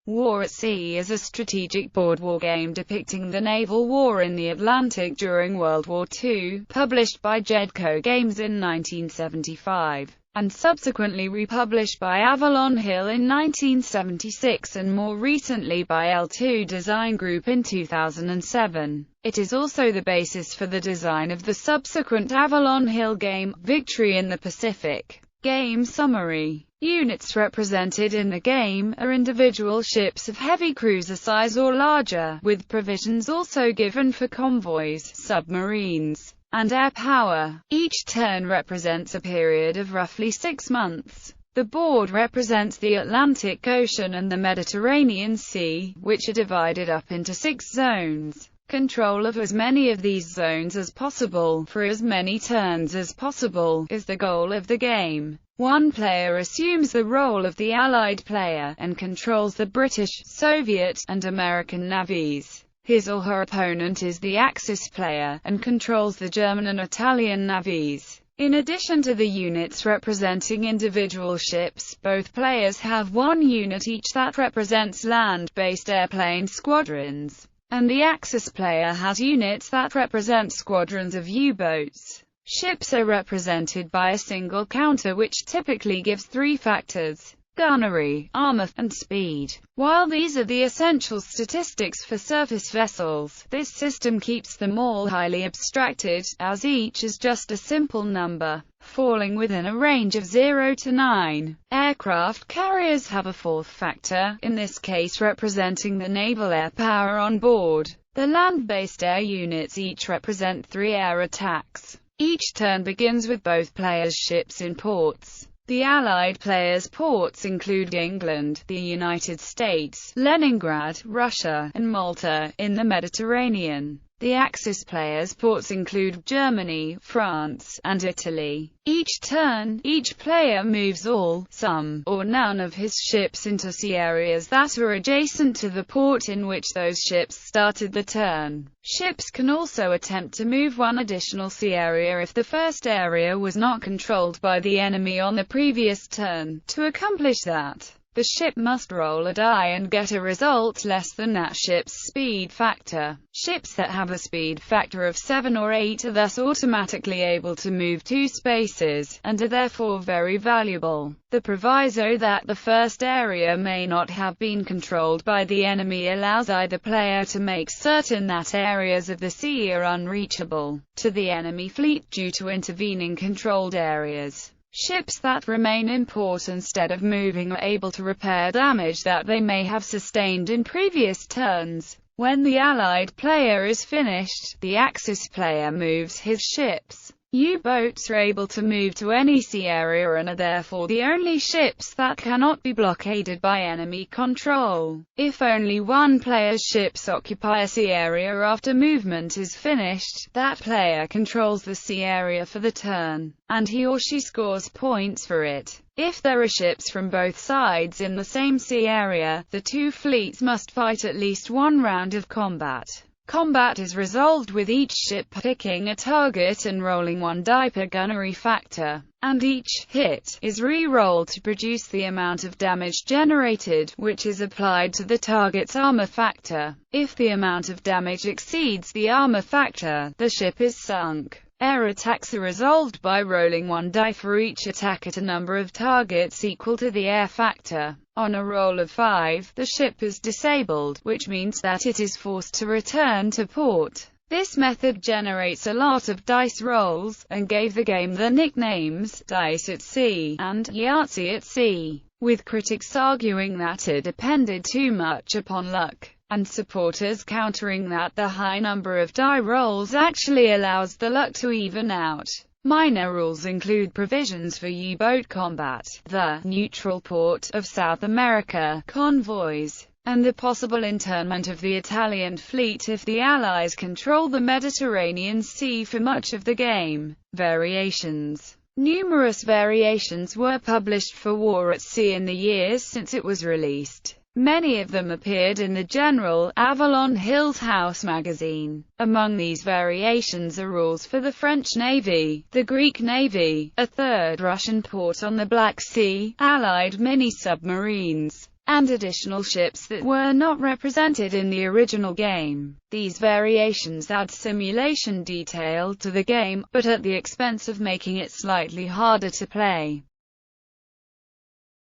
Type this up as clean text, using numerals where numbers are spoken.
War at Sea is a strategic board war game depicting the naval war in the Atlantic during World War II, published by Jedko Games in 1975, and subsequently republished by Avalon Hill in 1976 and more recently by L2 Design Group in 2007. It is also the basis for the design of the subsequent Avalon Hill game, Victory in the Pacific. Game summary. Units represented in the game are individual ships of heavy cruiser size or larger, with provisions also given for convoys, submarines, and air power. Each turn represents a period of roughly 6 months. The board represents the Atlantic Ocean and the Mediterranean Sea, which are divided up into 6 zones. Control of as many of these zones as possible, for as many turns as possible, is the goal of the game. One player assumes the role of the Allied player, and controls the British, Soviet, and American navies. His or her opponent is the Axis player, and controls the German and Italian navies. In addition to the units representing individual ships, both players have one unit each that represents land-based airplane squadrons, and the Axis player has units that represent squadrons of U-boats. Ships are represented by a single counter which typically gives 3 factors: gunnery, armor, and speed. While these are the essential statistics for surface vessels, this system keeps them all highly abstracted, as each is just a simple number, falling within a range of 0 to 9. Aircraft carriers have a 4th factor, in this case representing the naval air power on board. The land-based air units each represent 3 air attacks. Each turn begins with both players' ships in ports. The Allied players' ports include England, the United States, Leningrad, Russia, and Malta, in the Mediterranean. The Axis players' ports include Germany, France, and Italy. Each turn, each player moves all, some, or none of his ships into sea areas that are adjacent to the port in which those ships started the turn. Ships can also attempt to move one additional sea area if the first area was not controlled by the enemy on the previous turn. To accomplish that, the ship must roll a die and get a result less than that ship's speed factor. Ships that have a speed factor of 7 or 8 are thus automatically able to move 2 spaces, and are therefore very valuable. The proviso that the first area may not have been controlled by the enemy allows either player to make certain that areas of the sea are unreachable to the enemy fleet due to intervening controlled areas. Ships that remain in port instead of moving are able to repair damage that they may have sustained in previous turns. When the Allied player is finished, the Axis player moves his ships. U-boats are able to move to any sea area and are therefore the only ships that cannot be blockaded by enemy control. If only one player's ships occupy a sea area after movement is finished, that player controls the sea area for the turn, and he or she scores points for it. If there are ships from both sides in the same sea area, the 2 fleets must fight at least 1 round of combat. Combat is resolved with each ship picking a target and rolling 1 die per gunnery factor, and each hit is re-rolled to produce the amount of damage generated, which is applied to the target's armor factor. If the amount of damage exceeds the armor factor, the ship is sunk. Air attacks are resolved by rolling 1 die for each attack at a number of targets equal to the air factor. On a roll of 5, the ship is disabled, which means that it is forced to return to port. This method generates a lot of dice rolls, and gave the game the nicknames Dice at Sea and Yahtzee at Sea, with critics arguing that it depended too much upon luck, and supporters countering that the high number of die rolls actually allows the luck to even out. Minor rules include provisions for U-boat combat, the neutral port of South America, convoys, and the possible internment of the Italian fleet if the Allies control the Mediterranean Sea for much of the game. Variations. Numerous variations were published for War at Sea in the years since it was released. Many of them appeared in the general Avalon Hill's House magazine. Among these variations are rules for the French Navy, the Greek Navy, a third Russian port on the Black Sea, Allied mini-submarines, and additional ships that were not represented in the original game. These variations add simulation detail to the game, but at the expense of making it slightly harder to play.